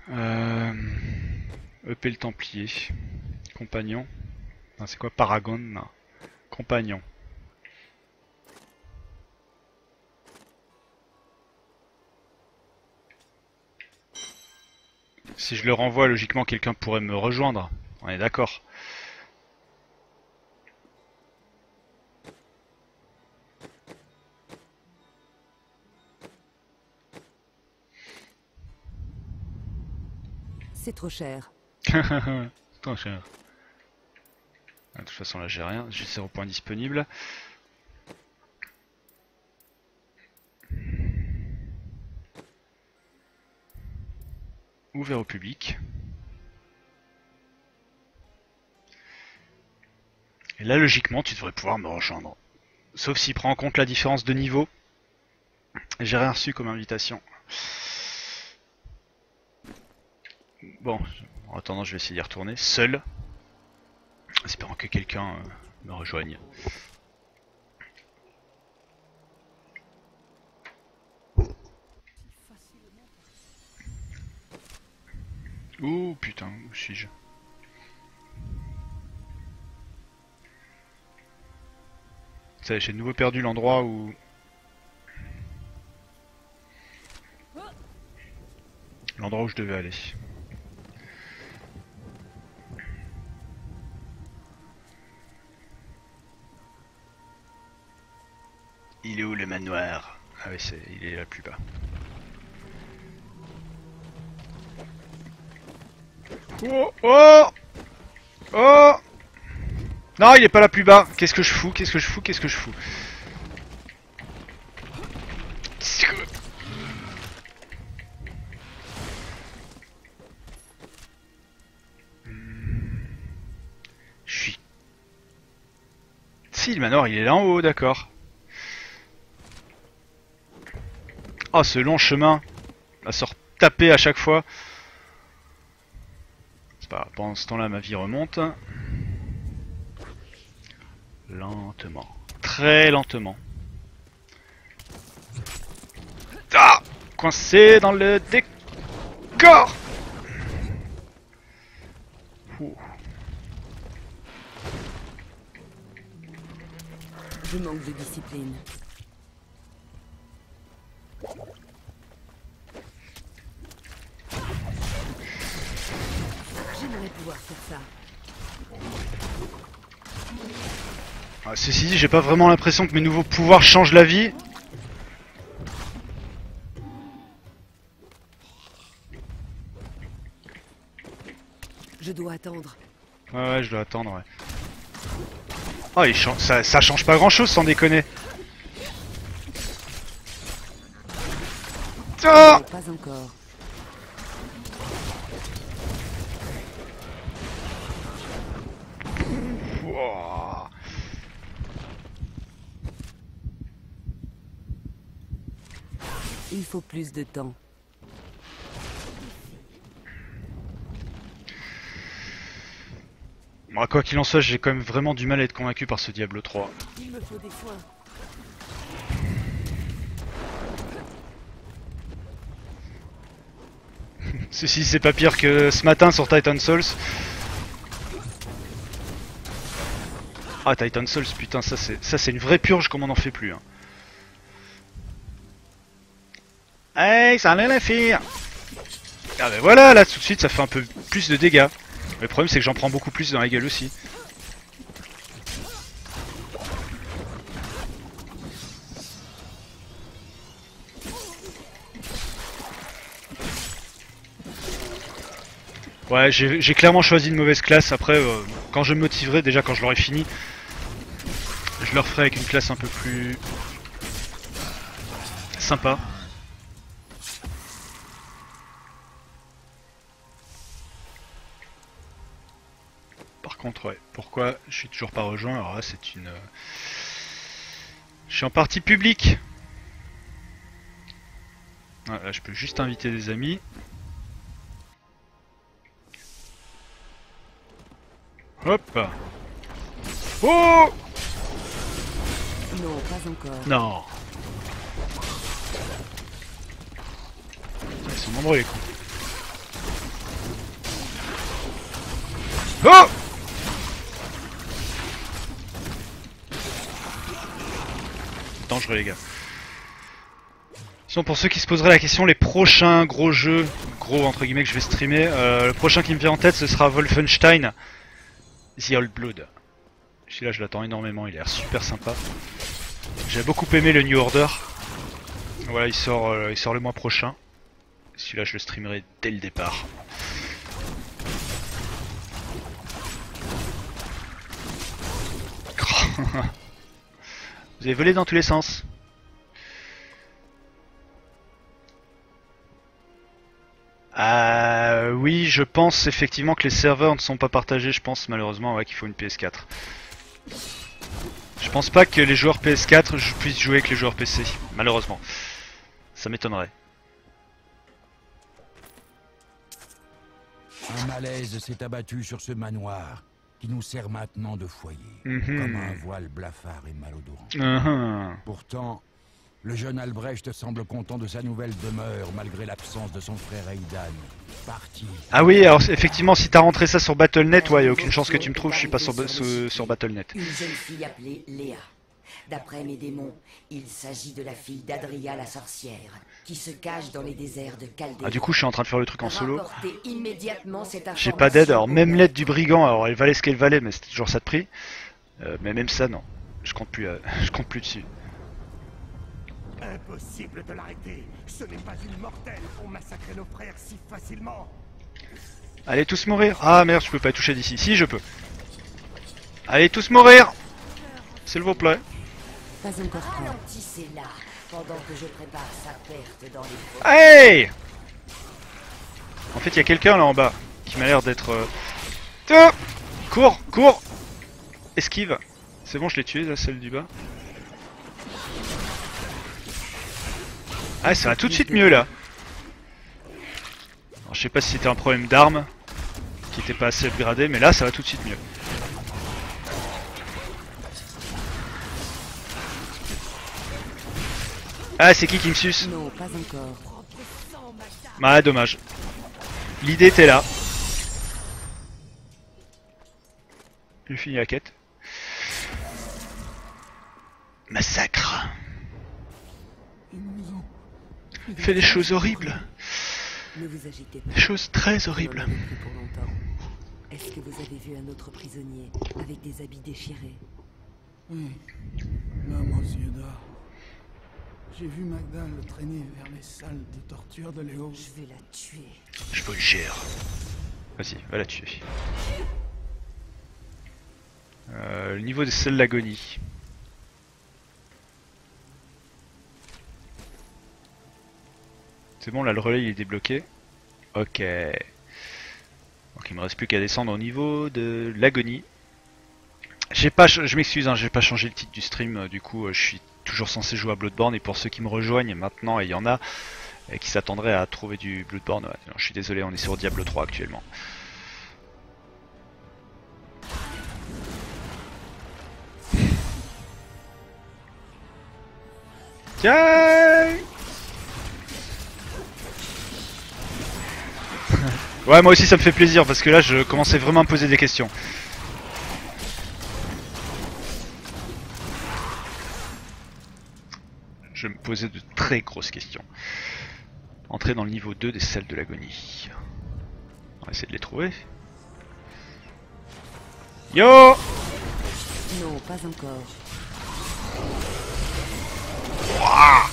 EP le Templier. Compagnon. Non, c'est quoi Paragon? Non. Compagnon. Si je le renvoie, logiquement quelqu'un pourrait me rejoindre. On est d'accord. C'est trop cher. Trop cher. De toute façon là j'ai rien, j'ai 0 points disponibles. Ouvert au public. Et là logiquement tu devrais pouvoir me rejoindre. Sauf s'il prend en compte la différence de niveau. J'ai rien reçu comme invitation. Bon, en attendant je vais essayer d'y retourner seul. Espérant que quelqu'un me rejoigne. Ouh putain, où suis-je? Ça, j'ai de nouveau perdu l'endroit où... L'endroit où je devais aller. Il est où le manoir? Ah oui, il est là plus bas. Oh oh oh. Non, il est pas là plus bas. Qu'est-ce que je fous? Qu'est-ce que je fous? Qu'est-ce que je fous? Je suis... Si, le manoir, il est là en haut, d'accord. Oh, ce long chemin à se retaper à chaque fois. C'est pas grave, pendant ce temps-là, ma vie remonte. Lentement. Très lentement. Ah! Coincé dans le décor! Ouh. Je manque de discipline. J'aimerais pouvoir faire ça. Ah, ceci dit, j'ai pas vraiment l'impression que mes nouveaux pouvoirs changent la vie. Je dois attendre. Ouais, je dois attendre, ouais. Oh, ça change pas grand chose sans déconner. Ah! Mais pas encore. Ouah. Il faut plus de temps. Bon, quoi qu'il en soit, j'ai quand même vraiment du mal à être convaincu par ce Diablo 3. Il me faut des soins. Ceci, c'est pas pire que ce matin sur Titan Souls. Ah, Titan Souls, putain, ça c'est une vraie purge comme on n'en fait plus. Hein. Hey, ça allait la fille. Ah ben voilà, là tout de suite ça fait un peu plus de dégâts. Le problème c'est que j'en prends beaucoup plus dans la gueule aussi. Ouais, j'ai clairement choisi une mauvaise classe. Après, quand je me motiverai, déjà quand je l'aurai fini, je le referai avec une classe un peu plus sympa. Par contre, ouais, pourquoi je suis toujours pas rejoint? Alors là, c'est une... Je suis en partie publique. Ah, là, je peux juste inviter des amis. Hop. Oh! Non, pas encore. Non. Ils sont nombreux les cons. Oh! Dangereux les gars. Sinon pour ceux qui se poseraient la question, les prochains gros jeux, gros entre guillemets que je vais streamer, le prochain qui me vient en tête ce sera Wolfenstein The Old Blood. Celui-là je l'attends énormément, il a l'air super sympa. J'ai beaucoup aimé le New Order. Voilà, il sort le mois prochain. Celui-là je le streamerai dès le départ. Vous avez volé dans tous les sens. Oui, je pense effectivement que les serveurs ne sont pas partagés. Je pense malheureusement ouais, qu'il faut une PS4. Je pense pas que les joueurs PS4 puissent jouer avec les joueurs PC. Malheureusement. Ça m'étonnerait. Un malaise s'est abattu sur ce manoir, qui nous sert maintenant de foyer, Mhm. comme un voile blafard et malodorant. Mhm. Pourtant, le jeune Albrecht semble content de sa nouvelle demeure, malgré l'absence de son frère Aidan, parti. Ah oui, alors effectivement, si t'as rentré ça sur Battle.net, ouais, y a aucune chance que tu me trouves, je suis pas sur Battle.net. Une jeune fille appelée Léa. D'après mes démons, il s'agit de la fille d'Adria la sorcière, qui se cache dans les déserts de Chaldée. Ah du coup, je suis en train de faire le truc en solo. Rapportez immédiatement cette J'ai pas d'aide, alors information. même l'aide du brigand, alors elle valait ce qu'elle valait, mais c'était toujours ça de prix. Mais même ça, non. Je compte plus, je compte plus dessus. Impossible de l'arrêter. Ce n'est pas une mortelle pour massacrer nos frères si facilement. Allez tous mourir. Ah merde, je peux pas les toucher d'ici. Si, je peux. Allez tous mourir. S'il vous plaît. Pas encore prêt. Ralentissez-la pendant que je prépare sa perte dans les forêts. Hey! En fait, il y a quelqu'un là en bas qui m'a l'air d'être... Ah, cours, cours. Esquive. C'est bon, je l'ai tué, là, celle du bas. Ah, ça va tout de suite mieux là. Alors, je sais pas si c'était un problème d'armes qui était pas assez upgradé, mais là, ça va tout de suite mieux. Ah, c'est qui me suce? Non, pas encore. Ah, dommage. L'idée était là. J'ai fini la quête. Massacre. Il fait des choses horribles. Ne vous agitez pas. Des choses très On en horribles. avait plus pour longtemps. Est-ce que vous avez vu un autre prisonnier avec des habits déchirés? Oui, l'homme aux yeux d'or. J'ai vu Magda le traîner vers les salles de torture de Léo. Je vais la tuer. Je vous le gère. Vas-y, va la tuer. Le niveau de celle d'agonie. C'est bon, là le relais il est débloqué. Ok. Donc il me reste plus qu'à descendre au niveau de l'agonie. J'ai pas, je m'excuse, hein, j'ai pas changé le titre du stream. Du coup, je suis toujours censé jouer à Bloodborne. Et pour ceux qui me rejoignent maintenant, et il y en a et qui s'attendraient à trouver du Bloodborne, ouais, non, je suis désolé, on est sur Diablo 3 actuellement. Tiens. Ouais, moi aussi ça me fait plaisir parce que là je commençais vraiment à me poser des questions. Je me posais de très grosses questions. Entrer dans le niveau 2 des salles de l'agonie. On va essayer de les trouver. Yo! Non, pas encore. Ah!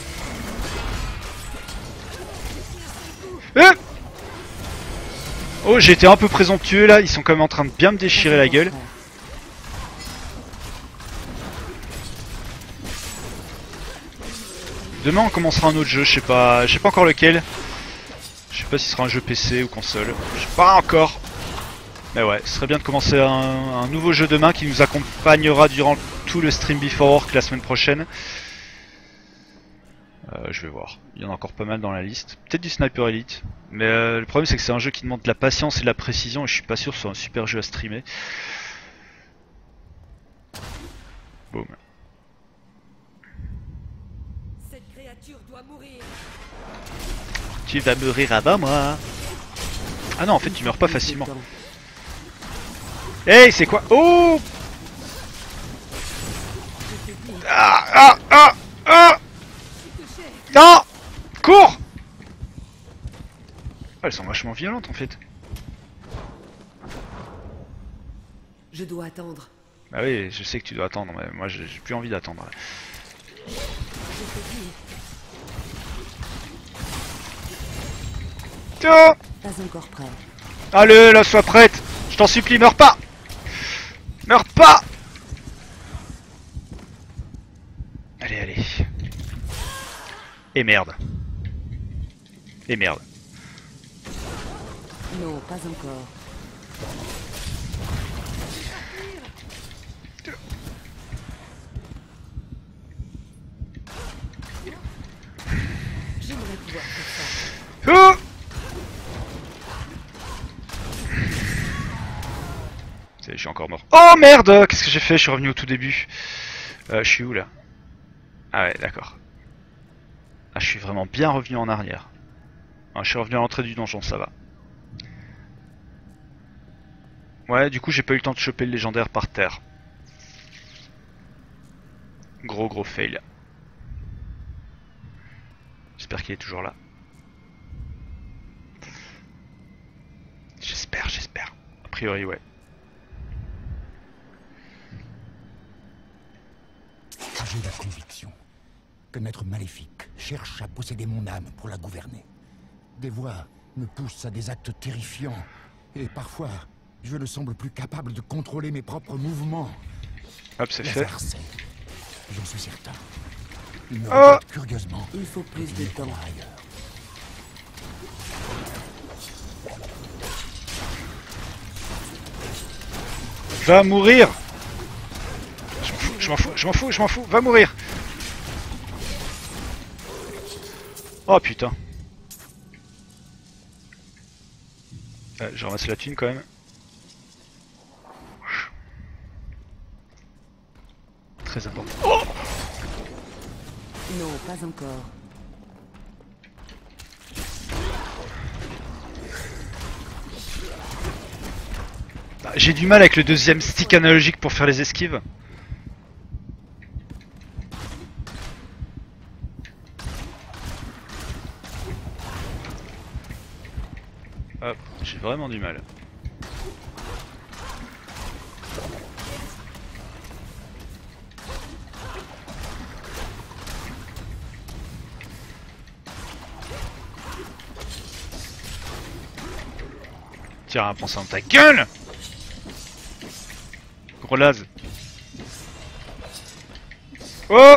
Oh, j'ai été un peu présomptueux là, ils sont quand même en train de bien me déchirer la gueule. Demain on commencera un autre jeu, je sais pas encore lequel. Je sais pas si ce sera un jeu PC ou console. Je sais pas encore. Mais ouais, ce serait bien de commencer un nouveau jeu demain qui nous accompagnera durant tout le stream Before Work la semaine prochaine. Je vais voir. Il y en a encore pas mal dans la liste. Peut-être du Sniper Elite. Mais le problème c'est que c'est un jeu qui demande de la patience et de la précision et je suis pas sûr que ce soit un super jeu à streamer. Boum. Cette créature doit mourir. Tu vas mourir avant moi. Ah non, en fait tu meurs pas facilement. Hey, c'est quoi? Oh! Ah, ah, ah, ah! Non! Cours! Ah, elles sont vachement violentes en fait. Je dois attendre. Bah oui, je sais que tu dois attendre, mais moi j'ai plus envie d'attendre. Tiens! Pas encore prêt. Allez, là, sois prête! Je t'en supplie, meurs pas! Meurs pas! Allez, allez. Et merde. Et merde. Non, pas encore. J'aimerais pouvoir faire ça. Oh! Je suis encore mort. Oh merde! Qu'est-ce que j'ai fait? Je suis revenu au tout début. Je suis où là? Ah ouais, d'accord. Ah, je suis vraiment bien revenu en arrière. Ah, je suis revenu à l'entrée du donjon, ça va. Ouais, du coup j'ai pas eu le temps de choper le légendaire par terre. Gros fail. J'espère qu'il est toujours là. J'espère. A priori, ouais. J'ai la conviction que Maître Maléfique cherche à posséder mon âme pour la gouverner. Des voix me poussent à des actes terrifiants. Et parfois, je ne semble plus capable de contrôler mes propres mouvements. Hop, c'est fait. J'en suis certain. Il me Oh! regarde curieusement. Il faut plus de temps. Ailleurs. Va mourir! Je m'en fous, va mourir! Oh putain. Je ramasse la thune quand même. Très important. Oh! Non, pas encore. J'ai du mal avec le deuxième stick analogique pour faire les esquives. Hop, j'ai vraiment du mal. Tiens, prends ça dans ta gueule! Gros laze. Oh!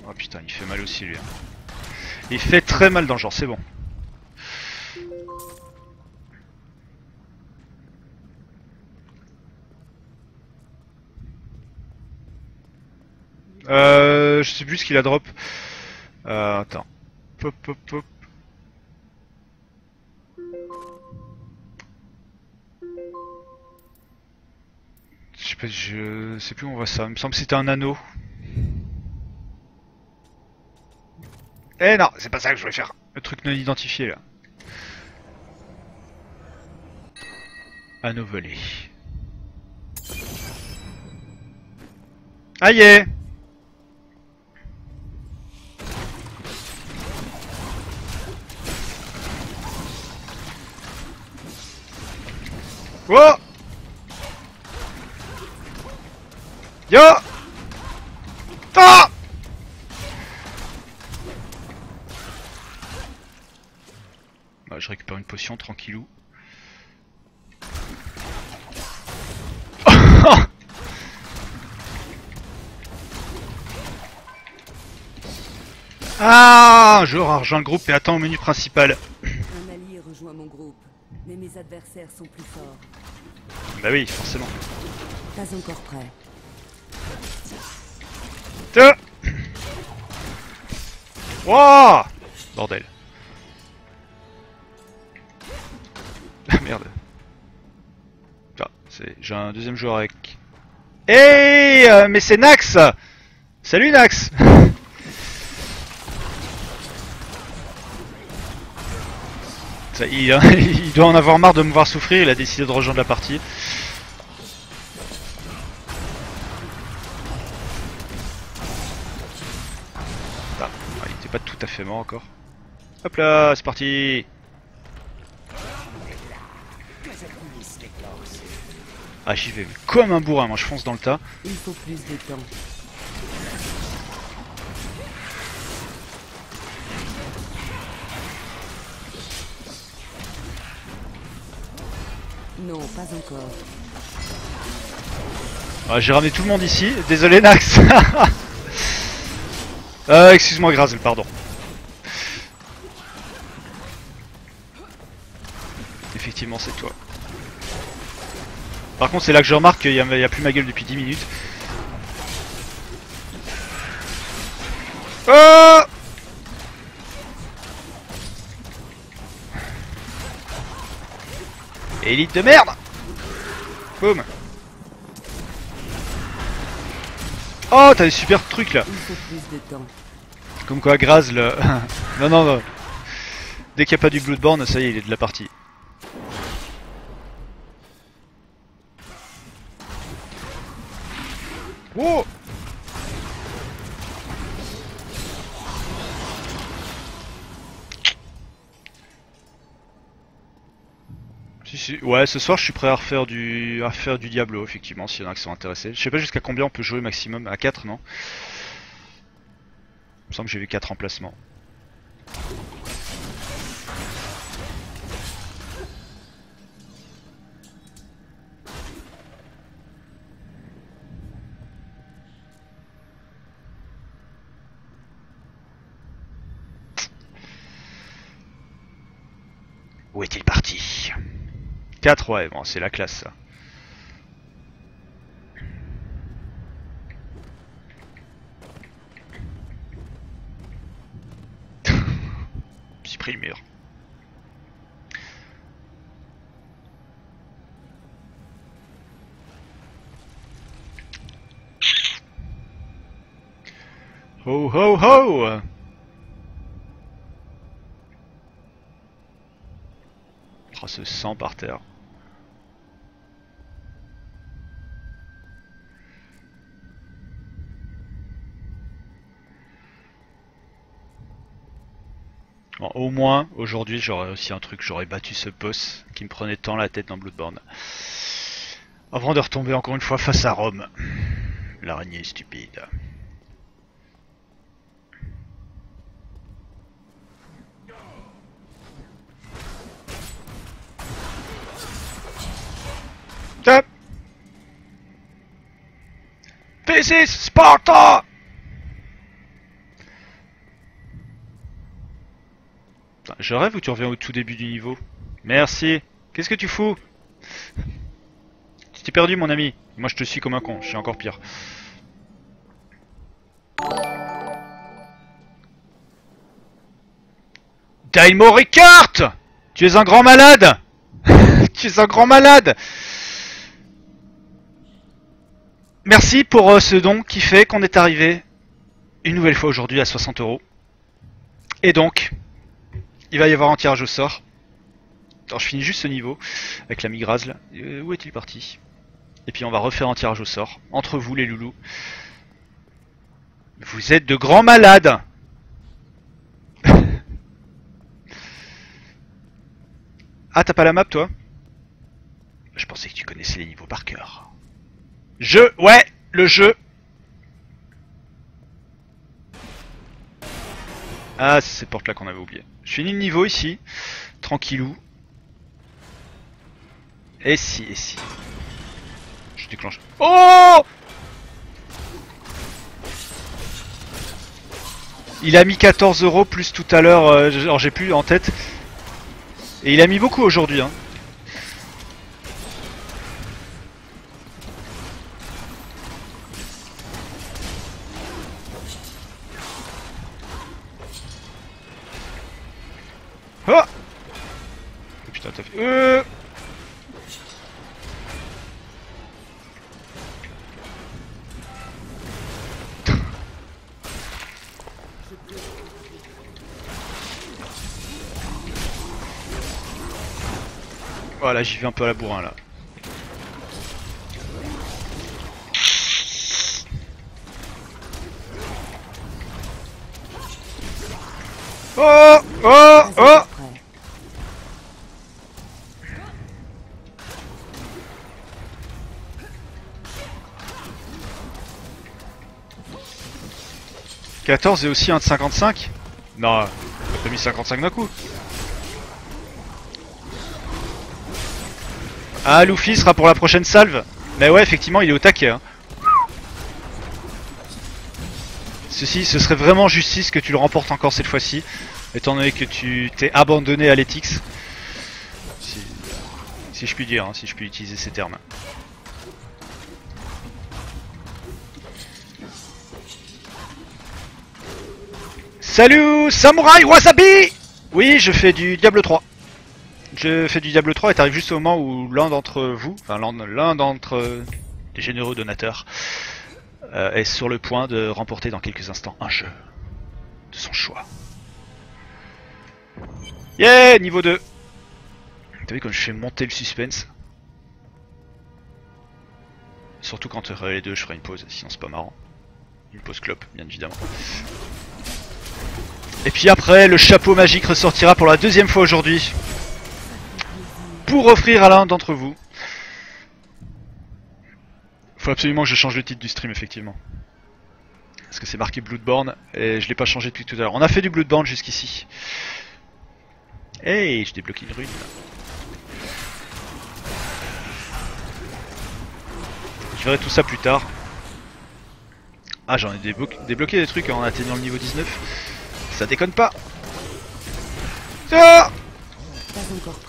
Oh putain, il fait mal aussi lui. Il fait très mal dans le genre, c'est bon. Je sais plus ce qu'il a drop. Attends. Pop. Je sais plus où on voit ça. Il me semble que c'était un anneau. Eh non, c'est pas ça que je voulais faire. Le truc non identifié là. Anneau volé. Aïe! Oh! Yo! Ah! Bah, je récupère une potion tranquillou. Ah! Je rejoins le groupe et attends au menu principal. Un allié rejoint mon groupe, mais mes adversaires sont plus forts. Bah oui, forcément. Pas encore prêt. Tiens! Wouah! Bordel. Ah merde. Ah, j'ai un deuxième joueur avec. Hey! Mais c'est Nax! Salut Nax! Il doit en avoir marre de me voir souffrir, il a décidé de rejoindre la partie. Ah, il était pas tout à fait mort encore. Hop là, c'est parti. Ah, j'y vais comme un bourrin, moi je fonce dans le tas. Il faut plus de temps. Non, pas encore. Ah, j'ai ramené tout le monde ici, désolé Nax. Excuse-moi Grazel, pardon. Effectivement c'est toi. Par contre c'est là que je remarque qu'il n'y a plus ma gueule depuis 10 minutes. Oh, élite de merde. Boum. Oh, t'as des super trucs là. Il faut plus de temps. Comme quoi Graz le... non non non. Dès qu'il n'y a pas du Bloodborne, ça y est, il est de la partie. Oh, si. Ouais, ce soir je suis prêt à refaire du Diablo, effectivement, s'il y en a qui sont intéressés. Je sais pas jusqu'à combien on peut jouer maximum, à 4 non? Il me semble que j'ai vu 4 emplacements. Où est-il parti? 4, ouais, bon, c'est la classe ça. J'ai pris le mur. Ho ho ho! Oh, ce sang par terre. Bon, au moins, aujourd'hui, j'aurais réussi un truc. J'aurais battu ce boss qui me prenait tant la tête dans Bloodborne. Avant de retomber encore une fois face à Rome. L'araignée stupide. Top. This is Sparta! Je rêve ou tu reviens au tout début du niveau? Merci. Qu'est-ce que tu fous? Tu t'es perdu mon ami. Moi je te suis comme un con, je suis encore pire. Daimo Ricard! Tu es un grand malade! Tu es un grand malade! Merci pour ce don qui fait qu'on est arrivé une nouvelle fois aujourd'hui à 60 €. Et donc, il va y avoir un tirage au sort. Alors je finis juste ce niveau avec l'ami Graz. Où est-il parti? Et puis on va refaire un tirage au sort. Entre vous les loulous. Vous êtes de grands malades. Ah, t'as pas la map toi? Je pensais que tu connaissais les niveaux par cœur. Ouais, le jeu. Ah, c'est cette porte là qu'on avait oublié. Je finis le niveau ici. Tranquillou. Et si. Je déclenche. Oh! Il a mis 14 € plus tout à l'heure, alors j'ai plus en tête. Et il a mis beaucoup aujourd'hui, hein. Oh! Oh putain, t'as fait... Voilà, j'y vais un peu à la bourrin là. Oh oh oh. Prêt. 14 et aussi un de 55. Non, t'as pas mis 55 d'un coup. Ah, Luffy sera pour la prochaine salve. Mais ouais, effectivement, il est au taquet. Hein. Ce serait vraiment justice que tu le remportes encore cette fois-ci, étant donné que tu t'es abandonné à l'Ethics. Si je puis dire, hein, si je puis utiliser ces termes. Salut Samouraï Wasabi. Oui, je fais du Diablo 3. Je fais du Diablo 3 et t'arrives juste au moment où l'un d'entre vous, enfin l'un d'entre les généreux donateurs, est sur le point de remporter dans quelques instants un jeu de son choix. Yeah, niveau 2. T'as vu comme je fais monter le suspense? Surtout quand les deux je ferai une pause, sinon c'est pas marrant. Une pause clope, bien évidemment. Et puis après, le chapeau magique ressortira pour la deuxième fois aujourd'hui. Pour offrir à l'un d'entre vous. Faut absolument que je change le titre du stream, effectivement. Parce que c'est marqué Bloodborne et je l'ai pas changé depuis tout à l'heure. On a fait du Bloodborne jusqu'ici. Hey, je débloqué une rune. Je verrai tout ça plus tard. Ah, j'en ai débloqué des trucs en atteignant le niveau 19. Ça déconne pas. Ah,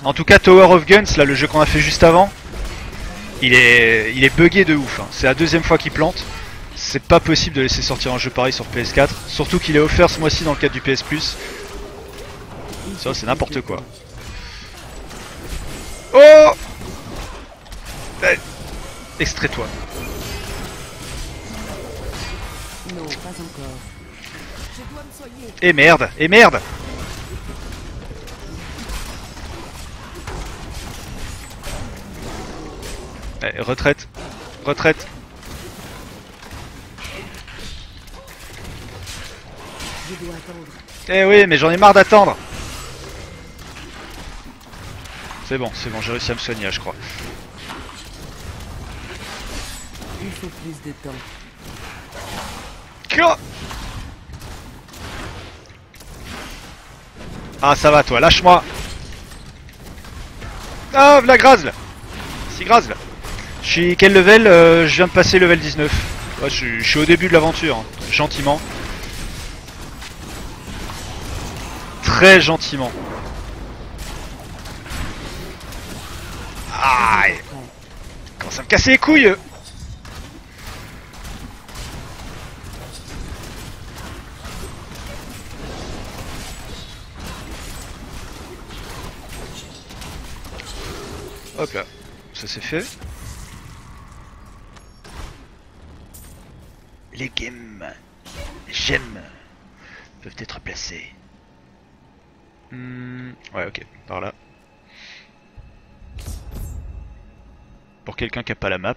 en tout cas, Tower of Guns, là, le jeu qu'on a fait juste avant, il est buggé de ouf. Hein. C'est la deuxième fois qu'il plante. C'est pas possible de laisser sortir un jeu pareil sur PS4. Surtout qu'il est offert ce mois-ci dans le cadre du PS Plus. Ça, c'est n'importe quoi. Oh, extrais-toi. Non, pas encore. Et merde, et merde. Eh, retraite, retraite. Je dois attendre. Eh oui, mais j'en ai marre d'attendre. C'est bon, j'ai réussi à me soigner, je crois. Il faut plus de temps. Ah, ça va, toi, lâche-moi. Ah, la grase. Si grase là. Je suis quel level? Je viens de passer level 19. Ouais, je suis au début de l'aventure, hein. Gentiment. Très gentiment. Aïe. Commence à me casser les couilles. Hop là, ça c'est fait. Les gemmes peuvent être placés. Ouais, ok, par là. Pour quelqu'un qui a pas la map.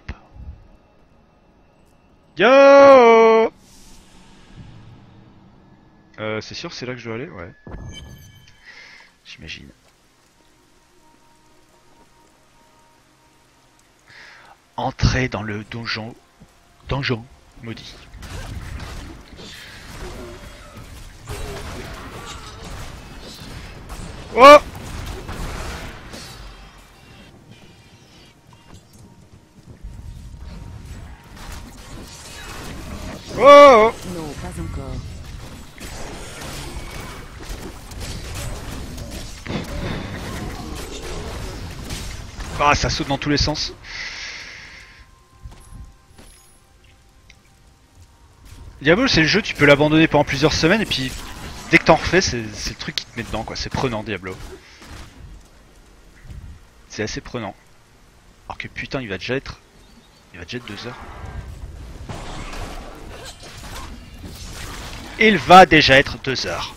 Yo, c'est sûr c'est là que je dois aller? Ouais. J'imagine. Entrer dans le donjon maudit. Oh! Oh! Non, pas encore. Ah, ça saute dans tous les sens. Diablo, c'est le jeu, tu peux l'abandonner pendant plusieurs semaines et puis dès que t'en refais, c'est le truc qui te met dedans, quoi. C'est prenant, Diablo. C'est assez prenant. Alors que putain, il va déjà être 2 heures. Il va déjà être 2 heures.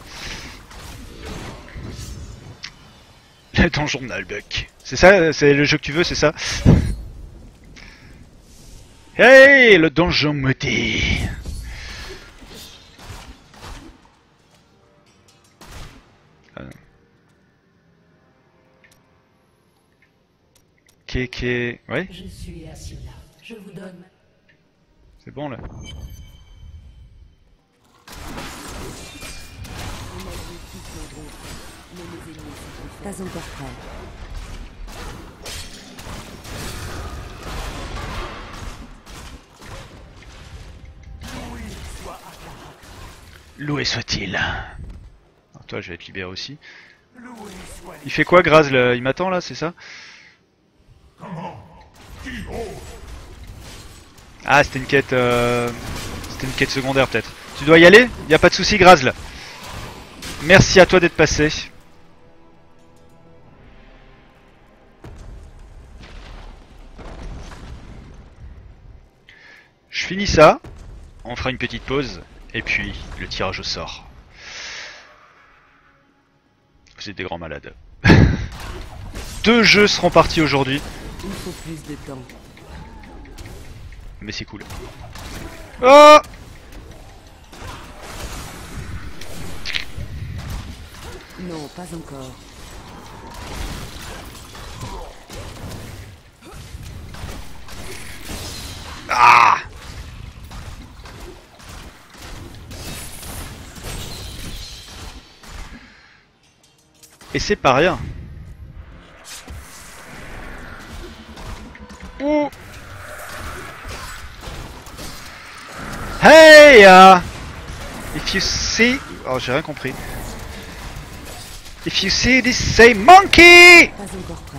Le donjon Nullbuck. C'est ça, c'est le jeu que tu veux, c'est ça? Hey, le donjon maudit. Kéké... Ouais, Je suis assis là. Je vous donne. c'est bon là. Pas encore prêt. Loué soit-il. Alors toi, je vais être libéré aussi. Il fait quoi, Graz? Il m'attend là, c'est ça? Ah, c'était une quête... C'était une quête secondaire peut-être. Tu dois y aller? Y a pas de souci, Graz là. Merci à toi d'être passé. Je finis ça. On fera une petite pause. Et puis, le tirage au sort. Vous êtes des grands malades. 2 jeux seront partis aujourd'hui. Il faut plus de temps. Mais c'est cool. Oh! Non, pas encore. Ah! Et c'est pas rien. Ouh! Hey! If you see... Oh, j'ai rien compris. If you see this, say monkey! Pas encore prêt.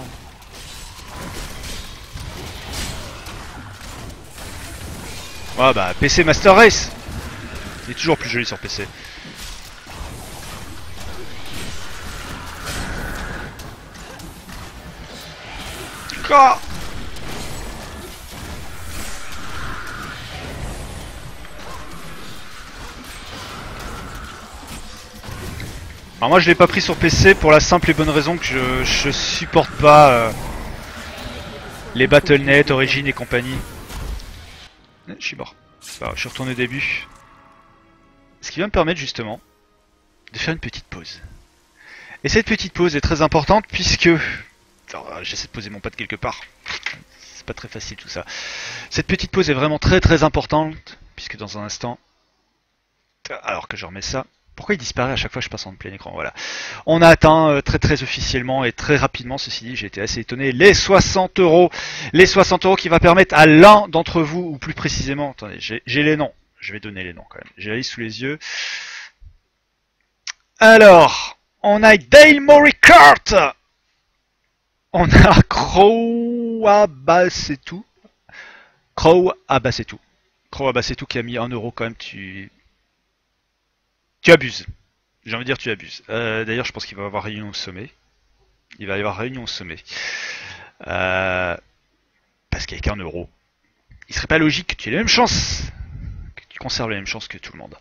Ah bah, PC Master Race! Il est toujours plus joli sur PC. Ah! Alors moi je l'ai pas pris sur PC pour la simple et bonne raison que je supporte pas les Battle.net, Origin et compagnie. Je suis mort. Alors, je suis retourné au début. Ce qui va me permettre justement de faire une petite pause. Et cette petite pause est très importante puisque... J'essaie de poser mon pad quelque part. C'est pas très facile tout ça. Cette petite pause est vraiment très importante puisque dans un instant... Alors que je remets ça... Pourquoi il disparaît à chaque fois que je passe en plein écran? Voilà. On a atteint très officiellement et très rapidement, ceci dit, j'ai été assez étonné, les 60 €. Les 60 € qui va permettre à l'un d'entre vous, ou plus précisément, attendez, j'ai les noms. Je vais donner les noms quand même. J'ai la liste sous les yeux. Alors, on a Dale Moricart. On a Crow Abassetou. Crow Abassetou qui a mis 1 € quand même, tu abuses. J'ai envie de dire tu abuses. D'ailleurs, je pense qu'il va y avoir réunion au sommet. Il va y avoir réunion au sommet. Parce qu'avec 1 €, il serait pas logique que tu aies les mêmes chances. Que tu conserves les mêmes chances que tout le monde.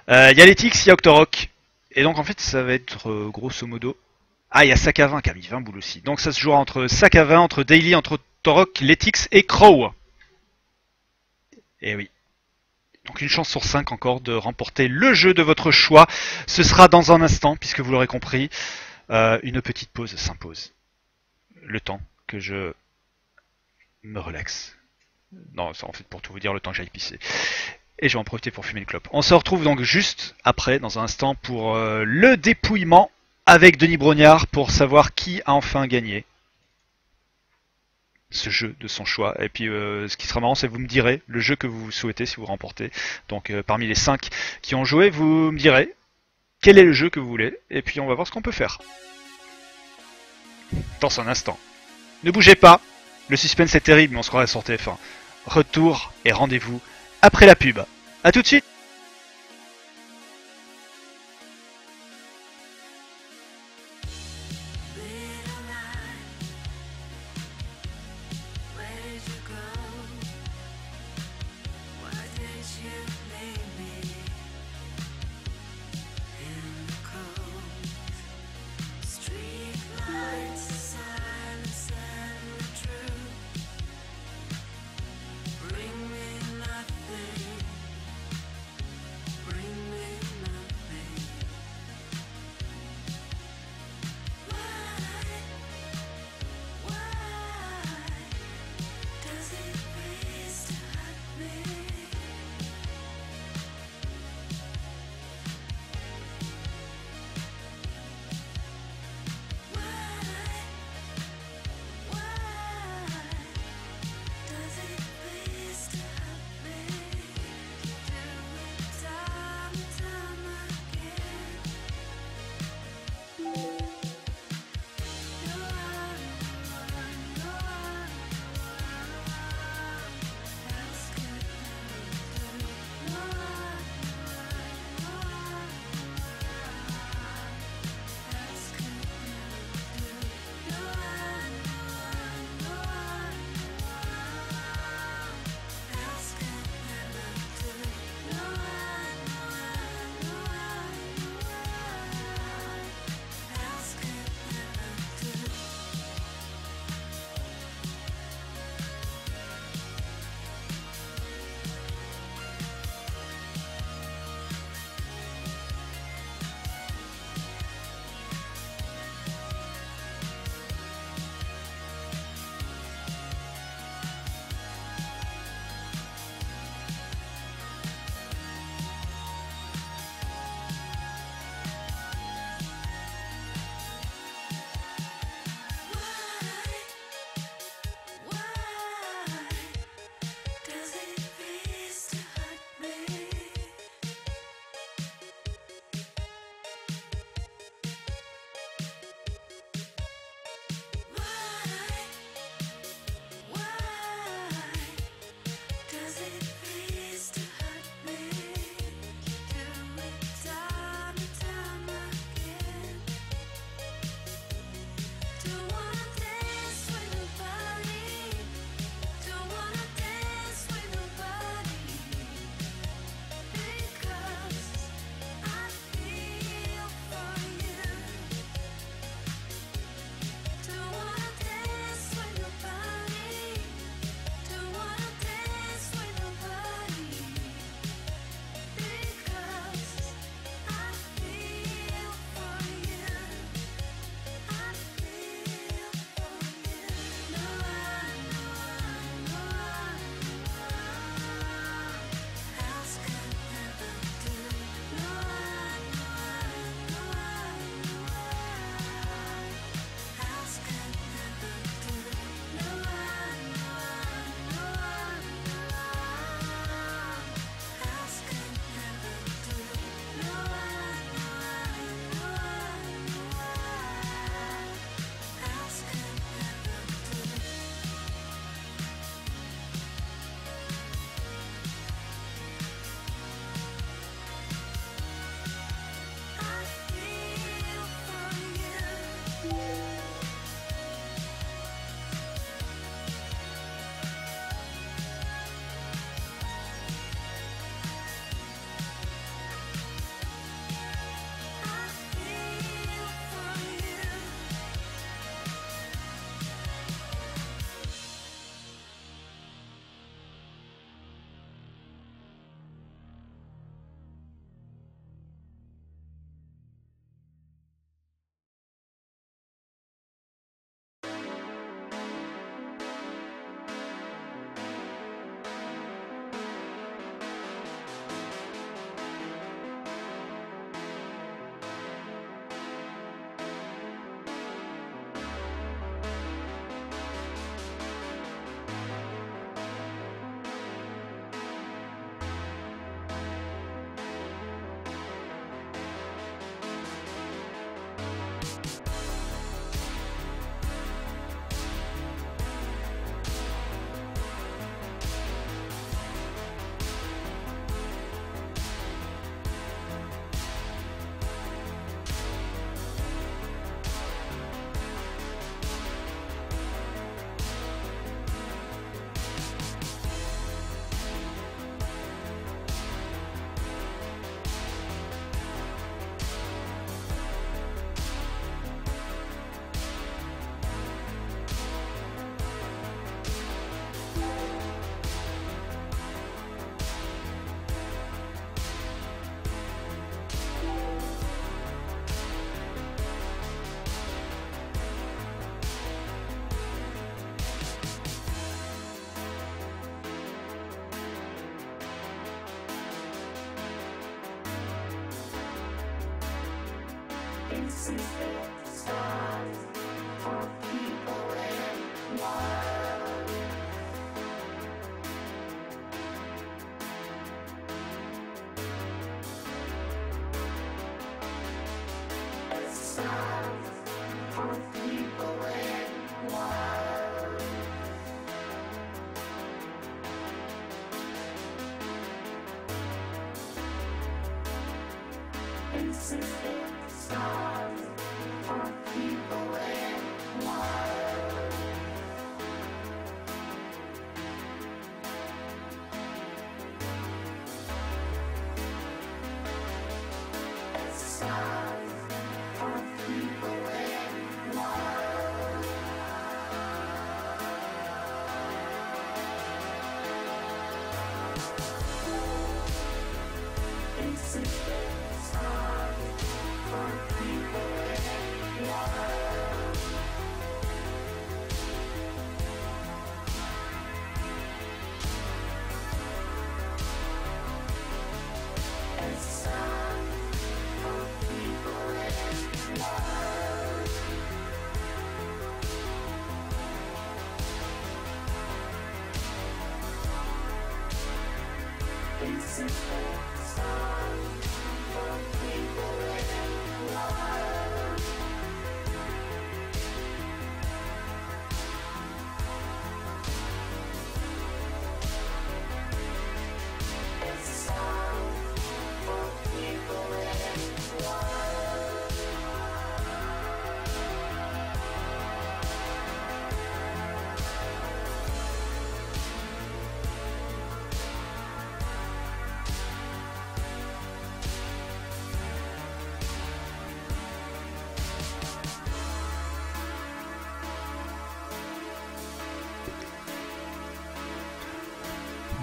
Il y a Letix, il y a Octorok. Et donc en fait, ça va être grosso modo... Ah, il y a Sakavin qui a mis 20 boules aussi. Donc ça se jouera entre Sakavin, entre Daily, entre Octorok, Letix et Crow. Et oui. Donc une chance sur 5 encore de remporter le jeu de votre choix. Ce sera dans un instant, puisque vous l'aurez compris, une petite pause s'impose. Le temps que je me relaxe. Non, c'est en fait pour tout vous dire, le temps que j'aille pisser. Et je vais en profiter pour fumer une clope. On se retrouve donc juste après, dans un instant, pour le dépouillement avec Denis Brognard, pour savoir qui a enfin gagné ce jeu de son choix. Et puis ce qui sera marrant, c'est que vous me direz le jeu que vous souhaitez si vous remportez. Donc parmi les 5 qui ont joué, vous me direz quel est le jeu que vous voulez. Et puis on va voir ce qu'on peut faire. Dans un instant. Ne bougez pas. Le suspense est terrible, mais on se croirait sur TF1. Retour et rendez-vous après la pub. A tout de suite.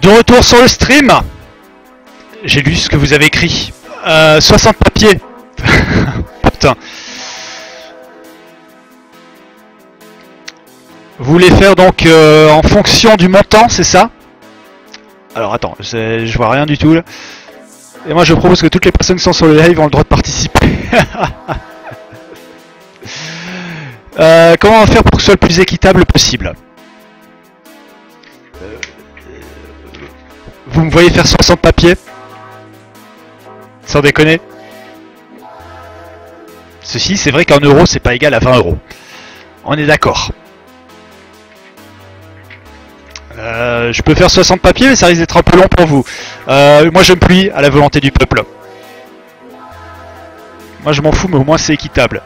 De retour sur le stream. J'ai lu ce que vous avez écrit. 60 papiers. Putain. Vous voulez faire donc en fonction du montant, c'est ça? Alors attends, je vois rien du tout là. Et moi je propose que toutes les personnes qui sont sur le live ont le droit de participer. Comment on va faire pour que ce soit le plus équitable possible? Vous me voyez faire 60 papiers? Sans déconner. Ceci, c'est vrai qu'un euro, c'est pas égal à 20 euros. On est d'accord. Je peux faire 60 papiers, mais ça risque d'être un peu long pour vous. Moi, je me plie à la volonté du peuple. Moi, je m'en fous, mais au moins, c'est équitable.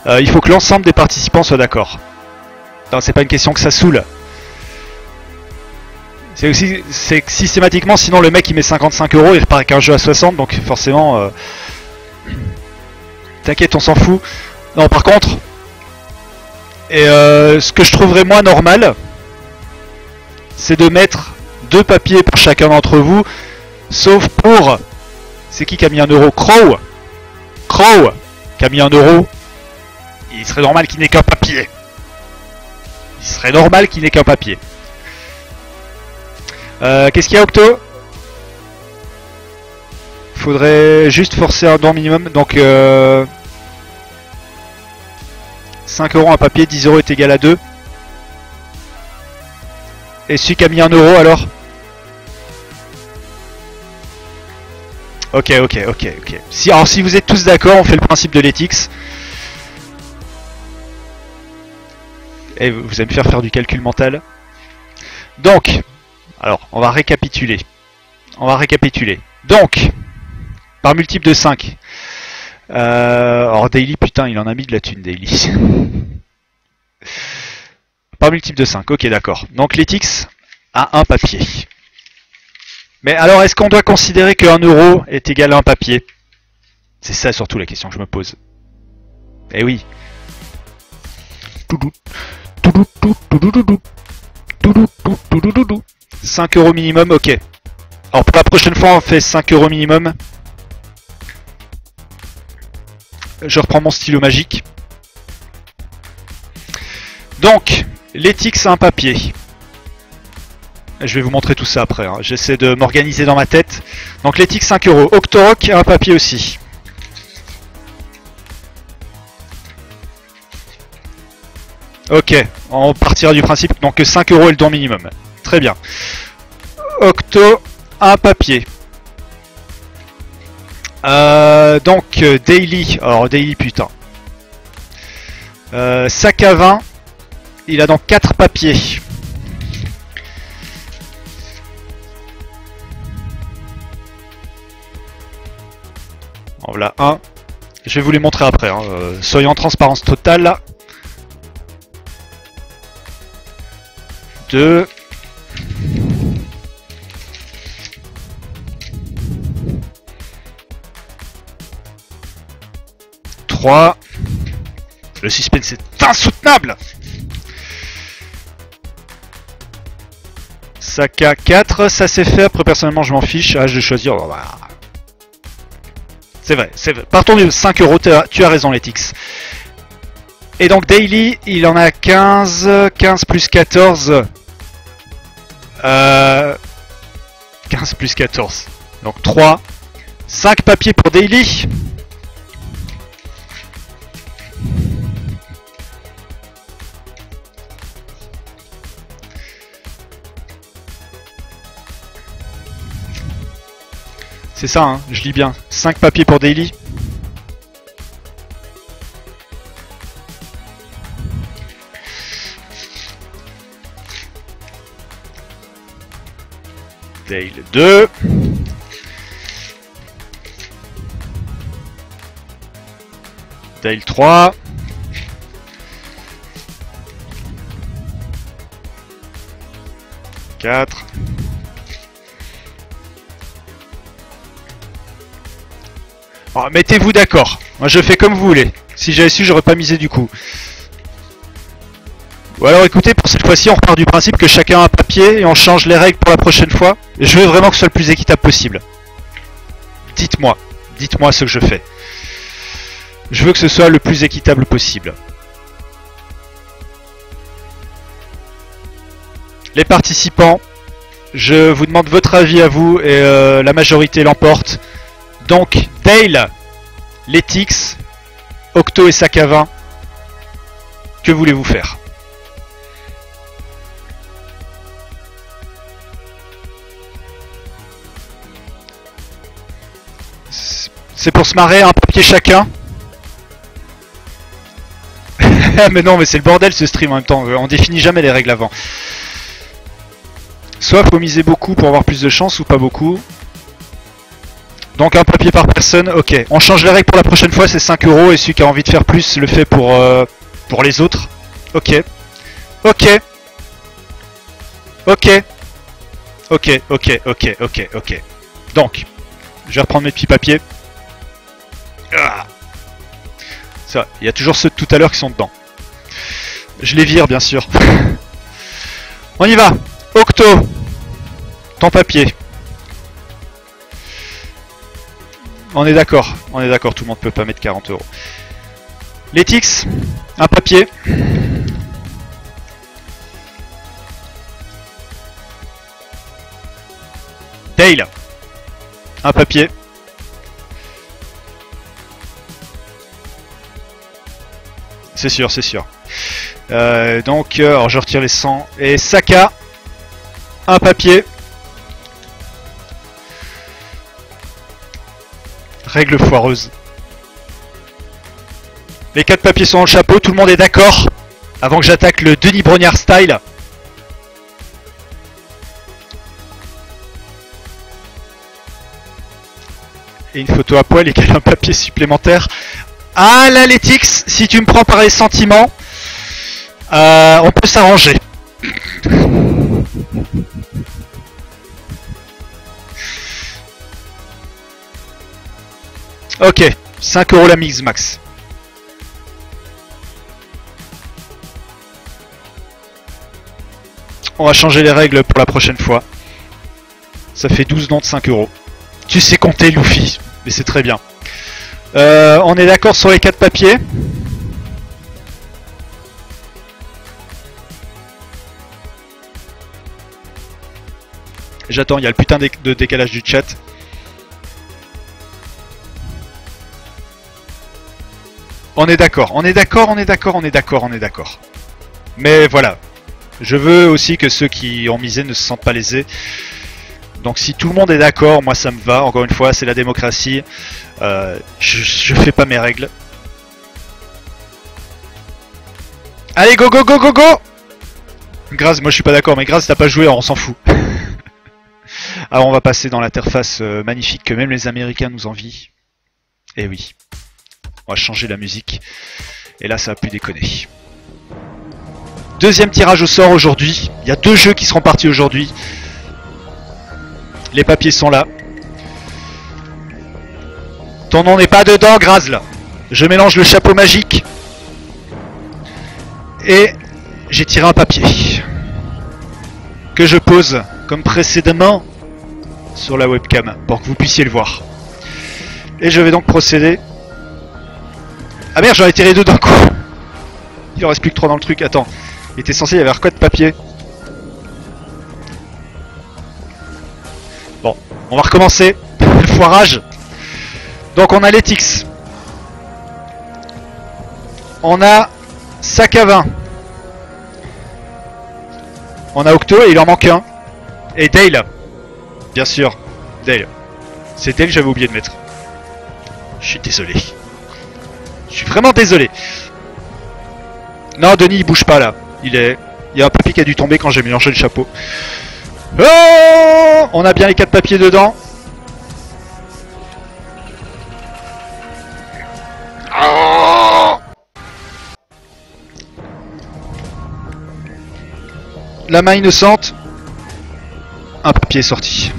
Il faut que l'ensemble des participants soient d'accord. Non, c'est pas une question que ça saoule. C'est aussi, c'est que systématiquement, sinon le mec il met 55 euros, il repart avec un jeu à 60, donc forcément, t'inquiète, on s'en fout. Non, par contre, et ce que je trouverais moins normal, c'est de mettre 2 papiers pour chacun d'entre vous, sauf pour, c'est qui a mis 1 euro? Crow qui a mis 1 euro. Il serait normal qu'il n'ait qu'un papier. Il serait normal qu'il n'ait qu'un papier. Qu'est-ce qu'il y a, Octo? Faudrait juste forcer un don minimum, donc 5 euros un papier, 10 euros est égal à 2. Et celui qui a mis 1 euro alors? Ok. Alors si vous êtes tous d'accord, on fait le principe de l'ETIX. Et vous allez me faire du calcul mental. Donc, alors, on va récapituler. Donc, par multiple de 5. Alors, Daily, putain, il en a mis de la thune, Daily. Par multiple de 5, ok, d'accord. Donc, l'ETIX a un papier. Mais alors, est-ce qu'on doit considérer que 1 euro est égal à un papier? C'est ça surtout la question que je me pose. Eh oui. 5 euros minimum, ok. Alors pour la prochaine fois on fait 5 euros minimum. Je reprends mon stylo magique. Donc, l'ETIX a un papier. Je vais vous montrer tout ça après, hein. J'essaie de m'organiser dans ma tête. Donc l'ETIX 5 euros. Octorok a un papier aussi. Ok, on partira du principe donc que 5 € est le don minimum. Très bien. Octo, un papier. Donc Daily, alors Daily putain. Sac à vin, il a donc 4 papiers. En voilà un. Je vais vous les montrer après, hein. Soyons en transparence totale. 2. 3. Le suspense est insoutenable. Sac à 4, ça c'est fait. Après personnellement je m'en fiche. Ah, je vais choisir. C'est vrai, c'est vrai. Partons de 5 €, tu as raison Letix. Et donc Daily, il en a 15. 15 plus 14. 15 plus 14. Donc 3. 5 papiers pour Daily. C'est ça, hein, je lis bien. 5 papiers pour Daily. Dale 2. Dale 3. Quatre. Oh, mettez-vous d'accord. Moi je fais comme vous voulez. Si j'avais su, j'aurais pas misé du coup. Ou alors écoutez, pour cette fois-ci, on repart du principe que chacun a un papier et on change les règles pour la prochaine fois. Et je veux vraiment que ce soit le plus équitable possible. Dites-moi. Dites-moi ce que je fais. Je veux que ce soit le plus équitable possible. Les participants, je vous demande votre avis à vous et la majorité l'emporte. Donc, Dale, Letix, Octo et Sac à vin, que voulez-vous faire? C'est pour se marrer, un papier chacun. Mais non, mais c'est le bordel ce stream en même temps, on définit jamais les règles avant. Soit faut miser beaucoup pour avoir plus de chance ou pas beaucoup. Donc un papier par personne, ok. On change les règles pour la prochaine fois, c'est 5 € et celui qui a envie de faire plus le fait pour les autres. Ok. Ok. Ok. Ok, ok, ok, ok, ok. Donc, je vais reprendre mes petits papiers. Ah. Ça, il y a toujours ceux de tout à l'heure qui sont dedans. Je les vire bien sûr. On y va. Octo, ton papier. On est d'accord, tout le monde peut pas mettre 40 €. Letix, un papier. Dale, un papier. C'est sûr, c'est sûr. Donc, alors je retire les 100. Et Saka, un papier. Règle foireuse. Les 4 papiers sont dans le chapeau, tout le monde est d'accord. Avant que j'attaque le Denis Brognard style. Et une photo à poil et un papier supplémentaire. Ah là Letix, si tu me prends par les sentiments, on peut s'arranger. Ok, 5 € la mix max. On va changer les règles pour la prochaine fois. Ça fait 12 dons de 5 €. Tu sais compter Luffy, mais c'est très bien. On est d'accord sur les 4 papiers. J'attends, il y a le putain de décalage du chat. On est d'accord, on est d'accord, on est d'accord, on est d'accord, on est d'accord. Mais voilà. Je veux aussi que ceux qui ont misé ne se sentent pas lésés. Donc si tout le monde est d'accord, moi ça me va. Encore une fois, c'est la démocratie. Je fais pas mes règles. Allez, go go go go go! Graz, moi je suis pas d'accord, mais Graz t'as pas joué, alors on s'en fout. Alors on va passer dans l'interface magnifique que même les Américains nous envient. Et oui. On va changer la musique. Et là ça va plus déconner. Deuxième tirage au sort aujourd'hui. Il y a 2 jeux qui seront partis aujourd'hui. Les papiers sont là. Ton nom n'est pas dedans, Graz, là. Je mélange le chapeau magique. Et j'ai tiré un papier. Que je pose, comme précédemment, sur la webcam, pour que vous puissiez le voir. Et je vais donc procéder... Ah merde, j'en ai tiré 2 d'un coup. Il en reste plus que 3 dans le truc, attends. Il était censé y avoir quoi de papier? Bon, on va recommencer. Le foirage. Donc on a l'Etix. On a sac à vin. On a Octo et il en manque un. Et Dale. Bien sûr. Dale. C'est Dale que j'avais oublié de mettre. Je suis désolé. Je suis vraiment désolé. Non, Denis il bouge pas là. Il y a un papier qui a dû tomber quand j'ai mélangé le chapeau. Oh, on a bien les 4 papiers dedans. Oh, la main innocente. Un papier est sorti.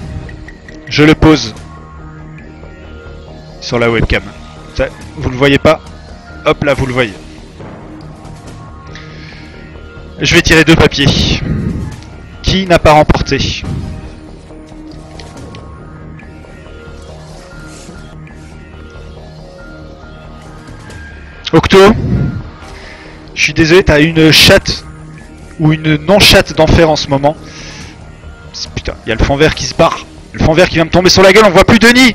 Je le pose sur la webcam. Ça, vous le voyez pas? Hop là, vous le voyez. Je vais tirer 2 papiers. Qui n'a pas remporté? Octo, je suis désolé, t'as une chatte ou une non-chatte d'enfer en ce moment. Putain, il y a le fond vert qui se barre. Le fond vert qui vient me tomber sur la gueule, on voit plus Denis.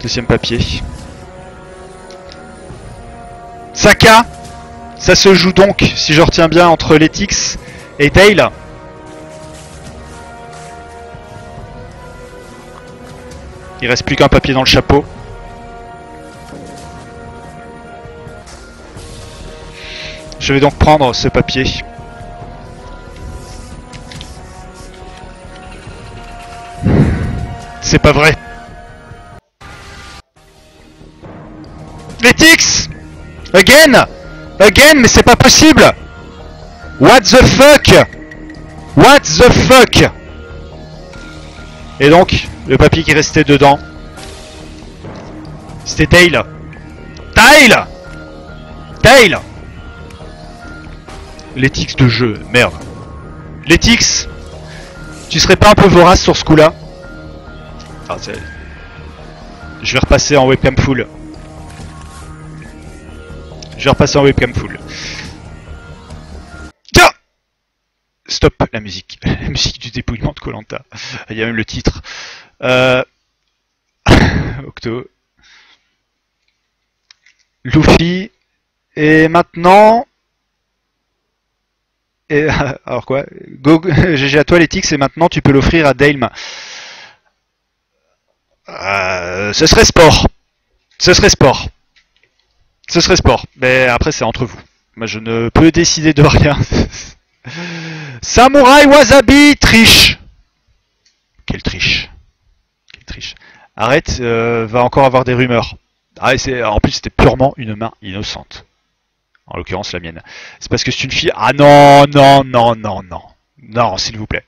Deuxième papier. Saka. Ça se joue donc, si je retiens bien, entre l'Etix et Dale. Il reste plus qu'un papier dans le chapeau. Je vais donc prendre ce papier. C'est pas vrai. L'Etix! Again! Again, mais c'est pas possible! What the fuck? What the fuck? Et donc, le papier qui restait dedans, c'était Dale. Dale! Dale! L'Etix de jeu, merde. L'Etix, tu serais pas un peu vorace sur ce coup-là? Ah, je vais repasser en webcam full. Je vais repasser en webcam full. Tiens! Stop la musique. La musique du dépouillement de Koh-Lanta. Il y a même le titre. Octo. Luffy. Et maintenant... Et, alors quoi? Go, GG à toi l'Etix et maintenant tu peux l'offrir à Dale. Ce serait sport. Ce serait sport. Ce serait sport. Mais après c'est entre vous. Moi je ne peux décider de rien. Samurai Wasabi triche. Quelle triche. Quelle triche. Arrête, va encore avoir des rumeurs. Ah, en plus c'était purement une main innocente. En l'occurrence la mienne. C'est parce que c'est une fille... Ah non, non, non, non, non. Non, s'il vous plaît.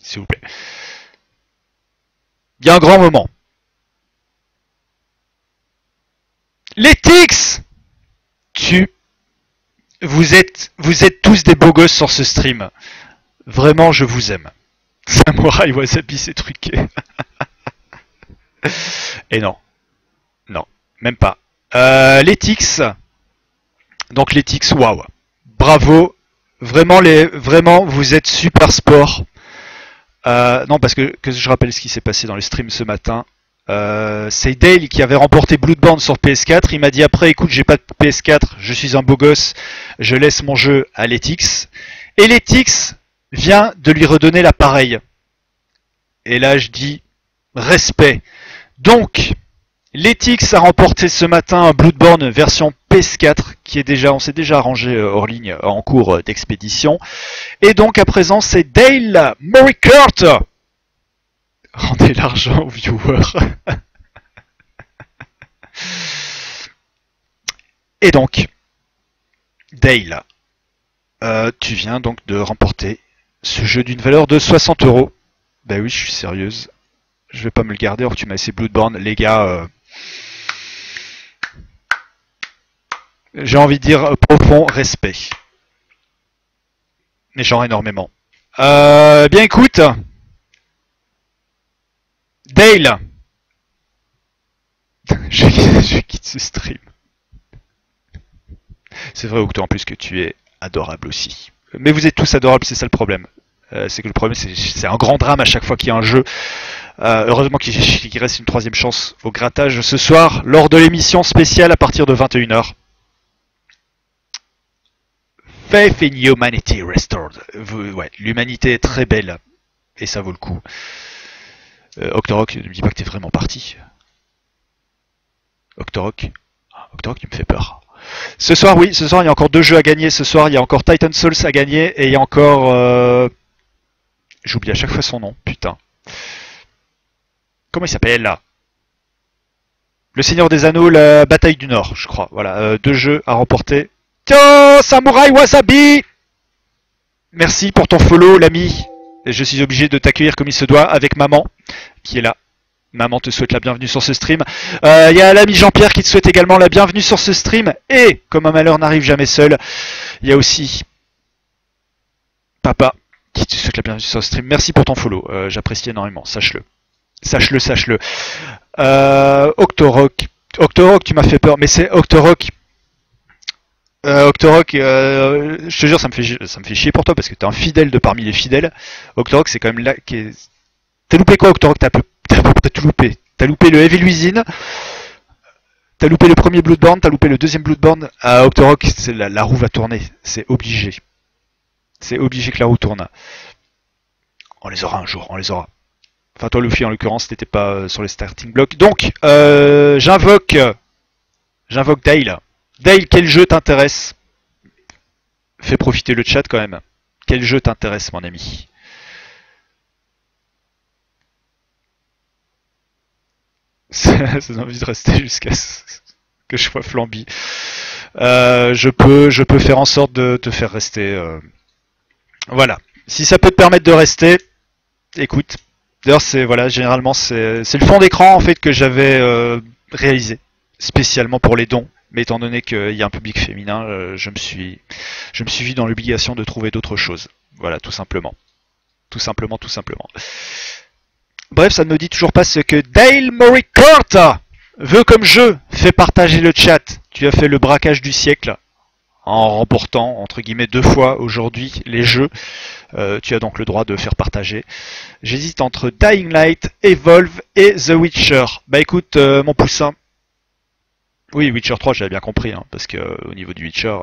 S'il vous plaît. Il y a un grand moment. L'Etix! Vous êtes tous des beaux gosses sur ce stream. Vraiment, je vous aime. Samurai Wasabi, c'est truqué. Et non. Non, même pas. L'Etix... Donc l'Etix, waouh, bravo, vraiment, vous êtes super sport. Non, parce que je rappelle ce qui s'est passé dans les streams ce matin. C'est Dale qui avait remporté Bloodborne sur PS4. Il m'a dit après, écoute, j'ai pas de PS4, je suis un beau gosse, je laisse mon jeu à Letix. Et Letix vient de lui redonner l'appareil. Et là, je dis respect. Donc, Letix a remporté ce matin un Bloodborne version PS4 qui est déjà, on s'est déjà arrangé hors ligne en cours d'expédition. Et donc à présent, c'est Dale Moricourt. Rendez l'argent aux viewers. Et donc, Dale, tu viens donc de remporter ce jeu d'une valeur de 60 €. Ben oui, je suis sérieuse. Je vais pas me le garder, alors que tu m'as laissé Bloodborne. Les gars, j'ai envie de dire profond respect. Mais genre énormément. Bien écoute, Dale, je quitte ce stream. C'est vrai, Octo, en plus que tu es adorable aussi. Mais vous êtes tous adorables, c'est ça le problème. C'est que le problème, c'est un grand drame à chaque fois qu'il y a un jeu. Heureusement qu'il reste une troisième chance au grattage ce soir, lors de l'émission spéciale à partir de 21 h. Faith in Humanity Restored. Ouais, l'humanité est très belle, et ça vaut le coup. Octorok, ne me dis pas que t'es vraiment parti. Octorok, tu me fais peur. Ce soir, oui, ce soir il y a encore 2 jeux à gagner. Ce soir, il y a encore Titan Souls à gagner, et il y a encore... J'oublie à chaque fois son nom, putain. Comment il s'appelle là? Le Seigneur des Anneaux, la Bataille du Nord, je crois. Voilà, 2 jeux à remporter. Tiens, Samurai Wasabi! Merci pour ton follow, l'ami. Je suis obligé de t'accueillir comme il se doit avec maman, qui est là. Maman te souhaite la bienvenue sur ce stream. Il y a l'ami Jean-Pierre qui te souhaite également la bienvenue sur ce stream. Et, comme un malheur n'arrive jamais seul, il y a aussi Papa qui te souhaite la bienvenue sur ce stream. Merci pour ton follow, j'apprécie énormément, sache-le. Sache-le. Octorok, tu m'as fait peur, mais c'est Octorok. Octorok, je te jure, ça me fait chier pour toi parce que t'es un fidèle de parmi les fidèles. Octorok, c'est quand même là qui est... T'as loupé quoi, Octorok? T'as tout loupé. T'as loupé le Evil Within, t'as loupé le premier Bloodborne, t'as loupé le deuxième Bloodborne. Octorok, la roue va tourner, c'est obligé. C'est obligé que la roue tourne. On les aura un jour, on les aura. Enfin, toi, Luffy, en l'occurrence, t'étais pas sur les starting blocks. Donc, j'invoque Dale. Dale, quel jeu t'intéresse? Fais profiter le chat quand même. Quel jeu t'intéresse, mon ami? Ça donne envie de rester jusqu'à ce que je sois Flamby. Je peux faire en sorte de te faire rester. Voilà. Si ça peut te permettre de rester, écoute. D'ailleurs, généralement, c'est le fond d'écran en fait que j'avais réalisé spécialement pour les dons. Mais étant donné qu'il y a un public féminin, je me suis vu dans l'obligation de trouver d'autres choses. Voilà, tout simplement. Tout simplement. Bref, ça ne me dit toujours pas ce que Dale Moricourt veut comme jeu. Fais partager le chat. Tu as fait le braquage du siècle en remportant, entre guillemets, 2 fois aujourd'hui les jeux. Tu as donc le droit de faire partager. J'hésite entre Dying Light, Evolve et The Witcher. Bah écoute, mon poussin. Oui, Witcher 3, j'avais bien compris, hein, parce que au niveau du Witcher...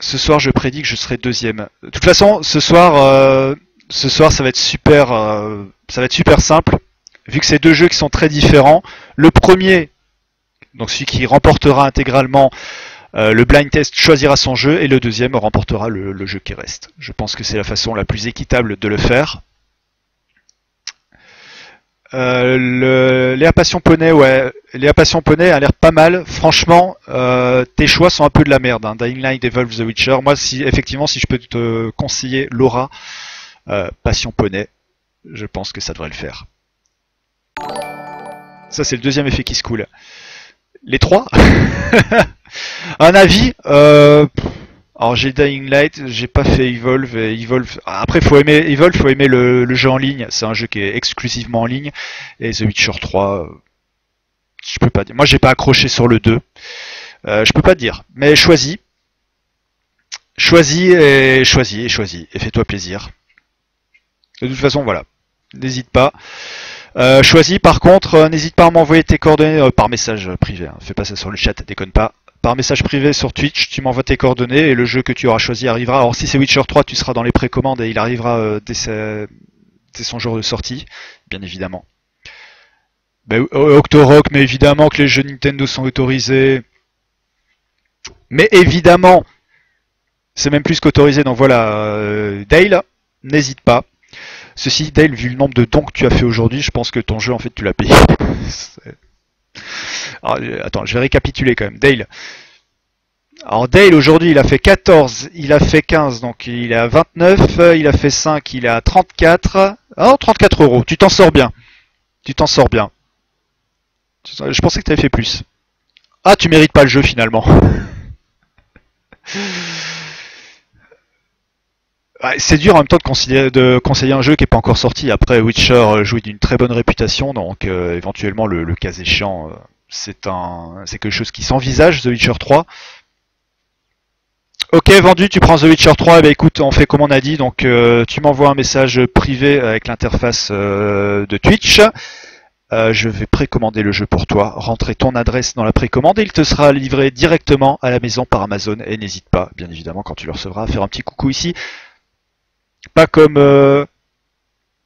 ce soir, je prédis que je serai 2e. De toute façon, ce soir, ça va être super simple, vu que c'est 2 jeux qui sont très différents. Le premier, donc celui qui remportera intégralement le blind test, choisira son jeu, et le deuxième remportera le jeu qui reste. Je pense que c'est la façon la plus équitable de le faire. Léa Passion Poney, ouais. Léa Passion Poney a l'air pas mal. Franchement, tes choix sont un peu de la merde. Hein. Dying Light, Evolve, The Witcher. Moi, si je peux te conseiller Laura, Passion Poney, je pense que ça devrait le faire. Ça, c'est le deuxième effet qui se coule. Les 3 un avis alors j'ai Dying Light, j'ai pas fait Evolve. Après, faut aimer Evolve, faut aimer le jeu en ligne. C'est un jeu qui est exclusivement en ligne. Et The Witcher 3, je peux pas dire. Moi, j'ai pas accroché sur le 2. Je peux pas te dire. Mais choisis. Choisis et fais-toi plaisir. De toute façon, voilà. n'hésite pas. Choisis par contre, n'hésite pas à m'envoyer tes coordonnées par message privé. Hein. Fais pas ça sur le chat, déconne pas. Par message privé sur Twitch, tu m'envoies tes coordonnées et le jeu que tu auras choisi arrivera. Alors si c'est Witcher 3, tu seras dans les précommandes et il arrivera dès son jour de sortie, bien évidemment. Ben, Octorok, mais évidemment que les jeux Nintendo sont autorisés. Mais évidemment, c'est même plus qu'autorisé. Donc voilà, Dale, n'hésite pas. Ceci, Dale, vu le nombre de dons que tu as fait aujourd'hui, je pense que ton jeu, en fait, tu l'as payé. Alors, attends, je vais récapituler quand même. Dale. Alors Dale, aujourd'hui, il a fait 14, il a fait 15, donc il est à 29, il a fait 5, il est à 34. Ah, 34 euros, tu t'en sors bien. Tu t'en sors bien. Je pensais que tu avais fait plus. Ah, tu mérites pas le jeu, finalement. C'est dur en même temps de conseiller un jeu qui n'est pas encore sorti. Après, Witcher jouit d'une très bonne réputation, donc éventuellement, le cas échéant, c'est quelque chose qui s'envisage, The Witcher 3. Ok, vendu, tu prends The Witcher 3, et ben écoute, on fait comme on a dit, donc tu m'envoies un message privé avec l'interface de Twitch. Je vais précommander le jeu pour toi, rentrer ton adresse dans la précommande et il te sera livré directement à la maison par Amazon. Et n'hésite pas, bien évidemment, quand tu le recevras, à faire un petit coucou ici. Pas comme...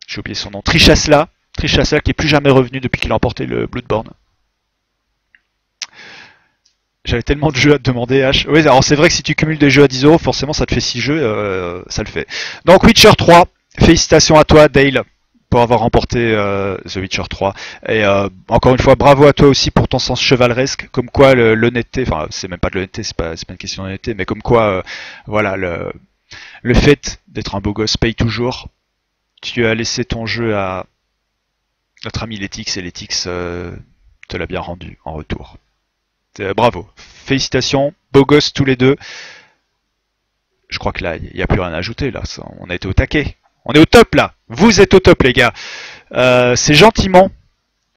j'ai oublié son nom. Trichasla. Trichasla qui est plus jamais revenu depuis qu'il a emporté le Bloodborne. J'avais tellement de jeux à te demander, H. Oui, alors c'est vrai que si tu cumules des jeux à 10 euros, forcément ça te fait 6 jeux, ça le fait. Donc Witcher 3, félicitations à toi Dale pour avoir remporté The Witcher 3. Et encore une fois, bravo à toi aussi pour ton sens chevaleresque, comme quoi l'honnêteté, enfin c'est même pas de l'honnêteté, c'est pas une question d'honnêteté, mais comme quoi, voilà, le fait d'être un beau gosse paye toujours. Tu as laissé ton jeu à notre ami Letix et Letix te l'a bien rendu en retour. Bravo, félicitations, beau gosse tous les deux. Je crois que là, il n'y a plus rien à ajouter, là, on a été au taquet. On est au top là, vous êtes au top les gars. C'est gentiment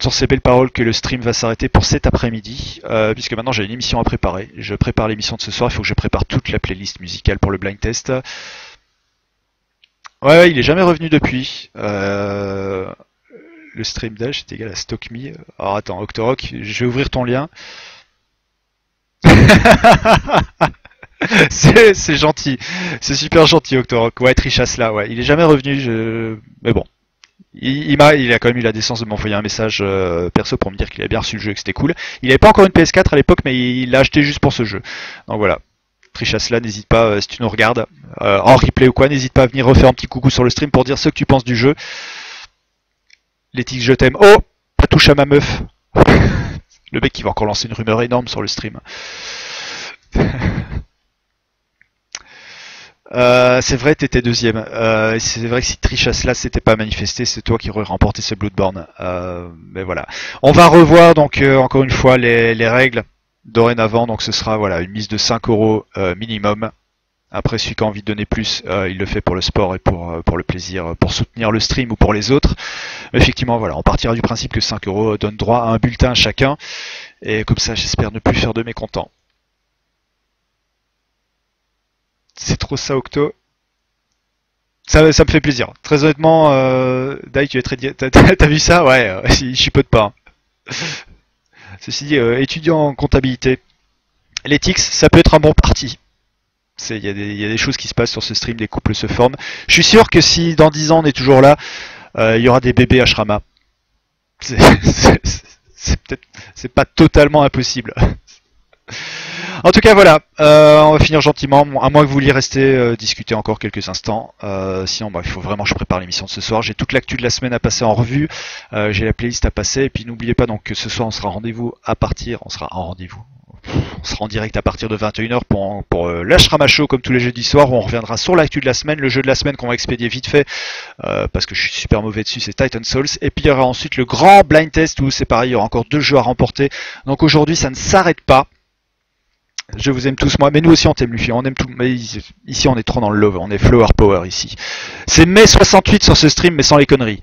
sur ces belles paroles que le stream va s'arrêter pour cet après-midi, puisque maintenant j'ai une émission à préparer. Je prépare l'émission de ce soir, il faut que je prépare toute la playlist musicale pour le blind test. Ouais, il est jamais revenu depuis. Le stream dash est égal à stock me. Alors attends, Octorok, je vais ouvrir ton lien. C'est gentil, c'est super gentil Octorok. Ouais, Trichasla, ouais, il est jamais revenu, mais bon. Il a quand même eu la décence de m'envoyer un message perso pour me dire qu'il avait bien reçu le jeu et que c'était cool. Il avait pas encore une PS4 à l'époque, mais il l'a acheté juste pour ce jeu. Donc voilà. Trichasla, n'hésite pas, si tu nous regardes, en replay ou quoi, n'hésite pas à venir refaire un petit coucou sur le stream pour dire ce que tu penses du jeu. Letix, je t'aime. Oh, pas touche à ma meuf. Le mec qui va encore lancer une rumeur énorme sur le stream. C'est vrai, t'étais deuxième. C'est vrai que si Trichasla s'était pas manifesté, c'est toi qui aurais remporté ce Bloodborne. Mais voilà. On va revoir donc encore une fois les règles dorénavant. Donc ce sera voilà une mise de 5 € minimum. Après, celui qui a envie de donner plus, il le fait pour le sport et pour le plaisir, pour soutenir le stream ou pour les autres. Mais effectivement, voilà, on partira du principe que 5 € donne droit à un bulletin chacun. Et comme ça, j'espère ne plus faire de mécontents. C'est trop ça, Octo. Ça me fait plaisir. Très honnêtement, Dai, tu es très... T'as vu ça? Ouais, je chipote pas. Ceci dit, étudiant en comptabilité, l'Ethics, ça peut être un bon parti. Il y a des choses qui se passent sur ce stream, des couples se forment. Je suis sûr que si dans 10 ans on est toujours là, il y aura des bébés Ashrama. C'est pas totalement impossible. En tout cas voilà, on va finir gentiment, à moins que vous vouliez rester discuter encore quelques instants. Sinon il faut vraiment que je prépare l'émission de ce soir. J'ai toute l'actu de la semaine à passer en revue, j'ai la playlist à passer, et puis n'oubliez pas donc que ce soir on sera en direct à partir de 21h pour l'Ashrama Show comme tous les jeudis soirs, où on reviendra sur l'actu de la semaine, le jeu de la semaine qu'on va expédier vite fait, parce que je suis super mauvais dessus, c'est Titan Souls, et puis il y aura ensuite le grand blind test où c'est pareil, il y aura encore 2 jeux à remporter, donc aujourd'hui ça ne s'arrête pas. Je vous aime tous, moi, mais nous aussi on t'aime Luffy, on aime tout, mais ici on est trop dans le love, on est flower power ici. C'est mai 68 sur ce stream, mais sans les conneries.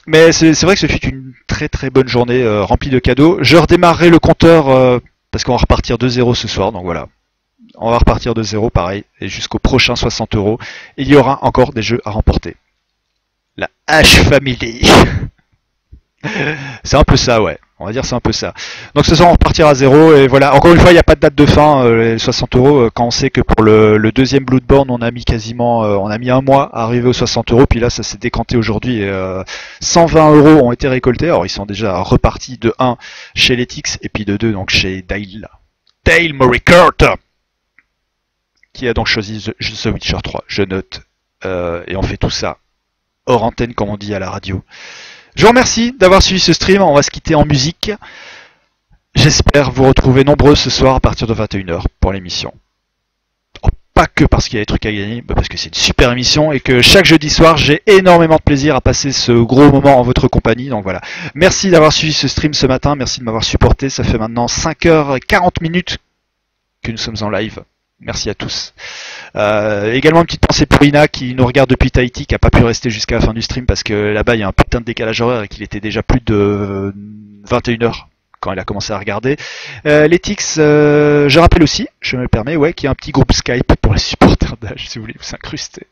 Mais c'est vrai que ce fut une très très bonne journée remplie de cadeaux. Je redémarrerai le compteur parce qu'on va repartir de 0 ce soir, donc voilà. On va repartir de 0 pareil, et jusqu'au prochain 60 €, il y aura encore des jeux à remporter. La H-Family. C'est un peu ça, ouais. On va dire c'est un peu ça. Donc ce soir on repartira à zéro et voilà. Encore une fois, il n'y a pas de date de fin. Les 60 € quand on sait que pour le deuxième Bloodborne, on a mis quasiment, on a mis un mois à arriver aux 60 €. Puis là, ça s'est décanté aujourd'hui. Et 120 € ont été récoltés. Alors ils sont déjà repartis de 1 chez Letix et puis de 2 donc chez Dale Moricourt, qui a donc choisi The Witcher 3. Je note. Et on fait tout ça hors antenne, comme on dit à la radio. Je vous remercie d'avoir suivi ce stream, on va se quitter en musique. J'espère vous retrouver nombreux ce soir à partir de 21 h pour l'émission. Oh, pas que parce qu'il y a des trucs à gagner, mais parce que c'est une super émission et que chaque jeudi soir j'ai énormément de plaisir à passer ce gros moment en votre compagnie. Donc voilà, merci d'avoir suivi ce stream ce matin, merci de m'avoir supporté, ça fait maintenant 5h40 que nous sommes en live. Merci à tous. Également une petite pensée pour Ina qui nous regarde depuis Tahiti, qui n'a pas pu rester jusqu'à la fin du stream parce que là-bas il y a un putain de décalage horaire et qu'il était déjà plus de 21 h quand elle a commencé à regarder. Letix, je rappelle aussi, je me le permets, ouais, qu'il y a un petit groupe Skype pour les supporters d'âge si vous voulez vous incruster.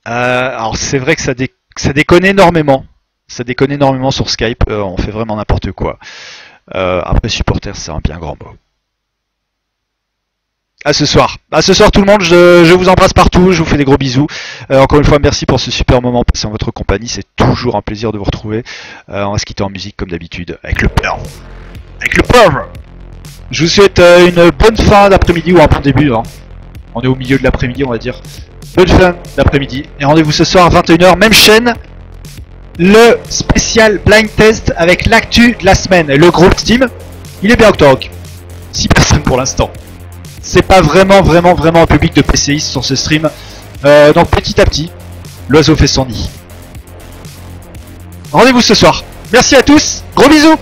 Alors c'est vrai que ça déconne énormément. Ça déconne énormément sur Skype, on fait vraiment n'importe quoi. Après supporter c'est un bien grand mot. À ce soir tout le monde, je vous embrasse partout, je vous fais des gros bisous. Encore une fois, merci pour ce super moment passé en votre compagnie, c'est toujours un plaisir de vous retrouver. On va se quitter en musique comme d'habitude, avec le Pearl. Je vous souhaite une bonne fin d'après-midi ou un bon début, hein. On est au milieu de l'après-midi on va dire. Bonne fin d'après-midi, et rendez-vous ce soir à 21 h, même chaîne. Le spécial blind test avec l'actu de la semaine, le gros Steam, il est bien octobre. 6 personnes pour l'instant. C'est pas vraiment un public de PCI sur ce stream. Donc petit à petit, l'oiseau fait son nid. Rendez-vous ce soir. Merci à tous, gros bisous.